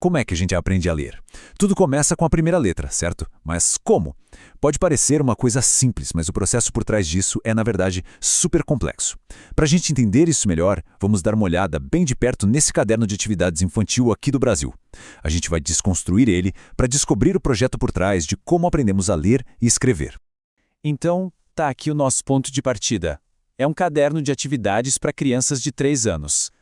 Como é que a gente aprende a ler? Tudo começa com a primeira letra, certo? Mas como? Pode parecer uma coisa simples, mas o processo por trás disso é, na verdade, super complexo. Para a gente entender isso melhor, vamos dar uma olhada bem de perto nesse caderno de atividades infantil aqui do Brasil. A gente vai desconstruir ele para descobrir o projeto por trás de como aprendemos a ler e escrever. Então, tá aqui o nosso ponto de partida. É um caderno de atividades para crianças de 3 anos.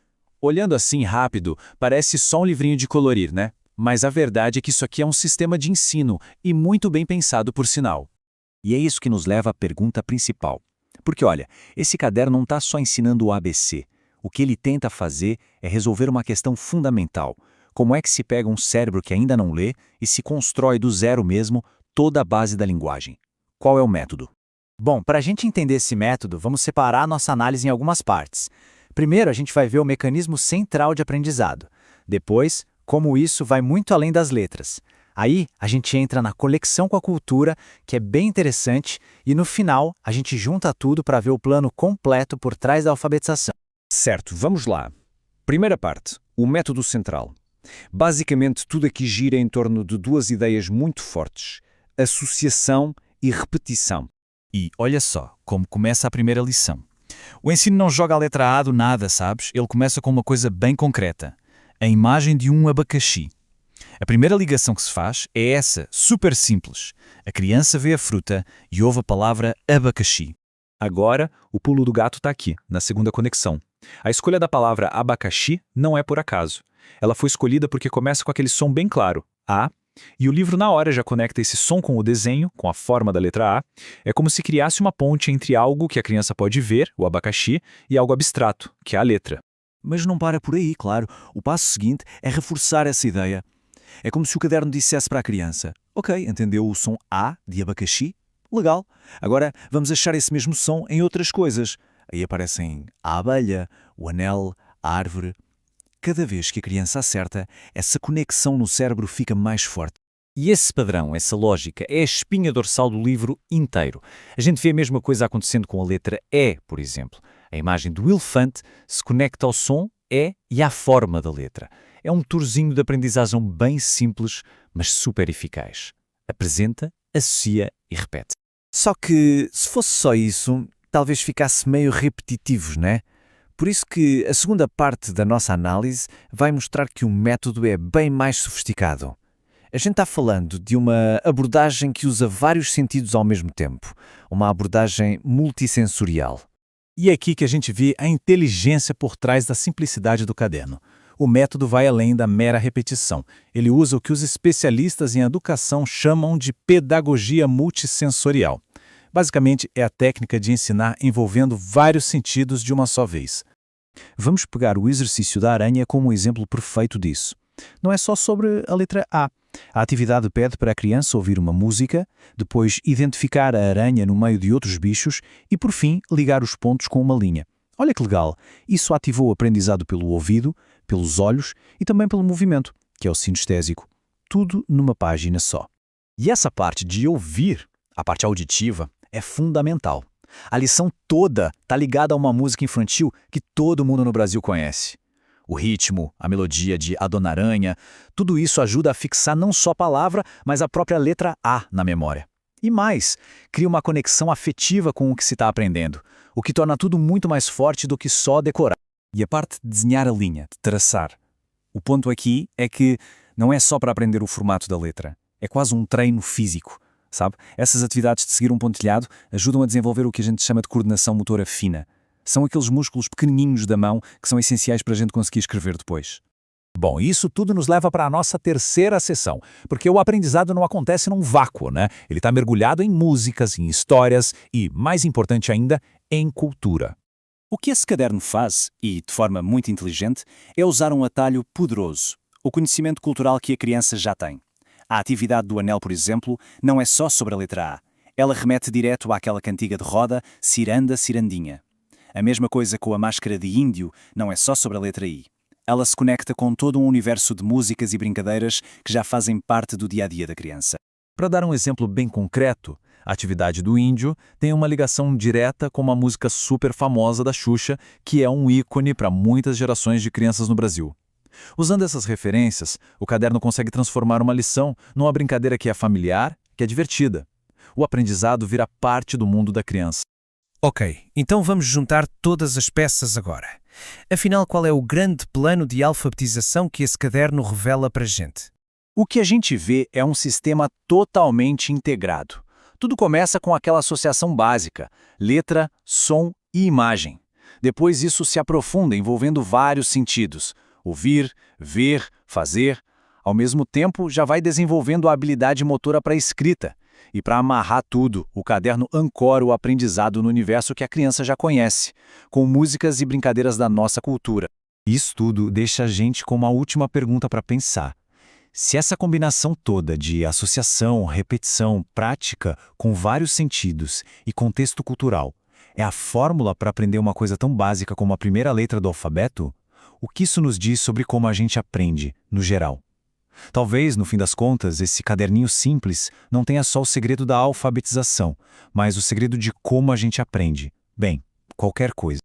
Olhando assim rápido, parece só um livrinho de colorir, né? Mas a verdade é que isso aqui é um sistema de ensino, e muito bem pensado por sinal. E é isso que nos leva à pergunta principal. Porque olha, esse caderno não está só ensinando o ABC. O que ele tenta fazer é resolver uma questão fundamental. Como é que se pega um cérebro que ainda não lê e se constrói do zero mesmo toda a base da linguagem? Qual é o método? Bom, para a gente entender esse método, vamos separar a nossa análise em algumas partes. Primeiro, a gente vai ver o mecanismo central de aprendizado. Depois, como isso vai muito além das letras. Aí, a gente entra na conexão com a cultura, que é bem interessante, e no final, a gente junta tudo para ver o plano completo por trás da alfabetização. Certo, vamos lá. Primeira parte, o método central. Basicamente, tudo aqui gira em torno de duas ideias muito fortes: associação e repetição. E olha só como começa a primeira lição. O ensino não joga a letra A do nada, sabes? Ele começa com uma coisa bem concreta. A imagem de um abacaxi. A primeira ligação que se faz é essa, super simples. A criança vê a fruta e ouve a palavra abacaxi. Agora, o pulo do gato está aqui, na segunda conexão. A escolha da palavra abacaxi não é por acaso. Ela foi escolhida porque começa com aquele som bem claro, A, e o livro na hora já conecta esse som com o desenho, com a forma da letra A. É como se criasse uma ponte entre algo que a criança pode ver, o abacaxi, e algo abstrato, que é a letra. Mas não para por aí, claro. O passo seguinte é reforçar essa ideia. É como se o caderno dissesse para a criança: ok, entendeu o som A de abacaxi? Legal. Agora vamos achar esse mesmo som em outras coisas. Aí aparecem a abelha, o anel, a árvore. Cada vez que a criança acerta, essa conexão no cérebro fica mais forte. E esse padrão, essa lógica, é a espinha dorsal do livro inteiro. A gente vê a mesma coisa acontecendo com a letra E, por exemplo. A imagem do elefante se conecta ao som E e à forma da letra. É um motorzinho de aprendizagem bem simples, mas super eficaz. Apresenta, associa e repete. Só que, se fosse só isso, talvez ficasse meio repetitivo, né? Por isso que a segunda parte da nossa análise vai mostrar que o método é bem mais sofisticado. A gente está falando de uma abordagem que usa vários sentidos ao mesmo tempo, uma abordagem multissensorial. E é aqui que a gente vê a inteligência por trás da simplicidade do caderno. O método vai além da mera repetição. Ele usa o que os especialistas em educação chamam de pedagogia multissensorial. Basicamente, é a técnica de ensinar envolvendo vários sentidos de uma só vez. Vamos pegar o exercício da aranha como um exemplo perfeito disso. Não é só sobre a letra A. A atividade pede para a criança ouvir uma música, depois identificar a aranha no meio de outros bichos e, por fim, ligar os pontos com uma linha. Olha que legal! Isso ativou o aprendizado pelo ouvido, pelos olhos e também pelo movimento, que é o sinestésico. Tudo numa página só. E essa parte de ouvir, a parte auditiva, é fundamental. A lição toda está ligada a uma música infantil que todo mundo no Brasil conhece. O ritmo, a melodia de A Dona Aranha, tudo isso ajuda a fixar não só a palavra, mas a própria letra A na memória. E mais, cria uma conexão afetiva com o que se está aprendendo, o que torna tudo muito mais forte do que só decorar. E a parte de desenhar a linha, de traçar. O ponto aqui é que não é só para aprender o formato da letra, é quase um treino físico. Sabe? Essas atividades de seguir um pontilhado ajudam a desenvolver o que a gente chama de coordenação motora fina. São aqueles músculos pequenininhos da mão que são essenciais para a gente conseguir escrever depois. Bom, isso tudo nos leva para a nossa terceira sessão, porque o aprendizado não acontece num vácuo, né? Ele está mergulhado em músicas, em histórias e, mais importante ainda, em cultura. O que esse caderno faz, e de forma muito inteligente, é usar um atalho poderoso, o conhecimento cultural que a criança já tem. A atividade do anel, por exemplo, não é só sobre a letra A. Ela remete direto àquela cantiga de roda, Ciranda, Cirandinha. A mesma coisa com a máscara de índio, não é só sobre a letra I. Ela se conecta com todo um universo de músicas e brincadeiras que já fazem parte do dia-a-dia da criança. Para dar um exemplo bem concreto, a atividade do índio tem uma ligação direta com uma música super famosa da Xuxa, que é um ícone para muitas gerações de crianças no Brasil. Usando essas referências, o caderno consegue transformar uma lição numa brincadeira que é familiar, que é divertida. O aprendizado vira parte do mundo da criança. Ok, então vamos juntar todas as peças agora. Afinal, qual é o grande plano de alfabetização que esse caderno revela para a gente? O que a gente vê é um sistema totalmente integrado. Tudo começa com aquela associação básica: letra, som e imagem. Depois isso se aprofunda envolvendo vários sentidos: ouvir, ver, fazer. Ao mesmo tempo, já vai desenvolvendo a habilidade motora para a escrita. E para amarrar tudo, o caderno ancora o aprendizado no universo que a criança já conhece, com músicas e brincadeiras da nossa cultura. Isso tudo deixa a gente com uma última pergunta para pensar. Se essa combinação toda de associação, repetição, prática, com vários sentidos e contexto cultural, é a fórmula para aprender uma coisa tão básica como a primeira letra do alfabeto, o que isso nos diz sobre como a gente aprende, no geral? Talvez, no fim das contas, esse caderninho simples não tenha só o segredo da alfabetização, mas o segredo de como a gente aprende. Bem, qualquer coisa.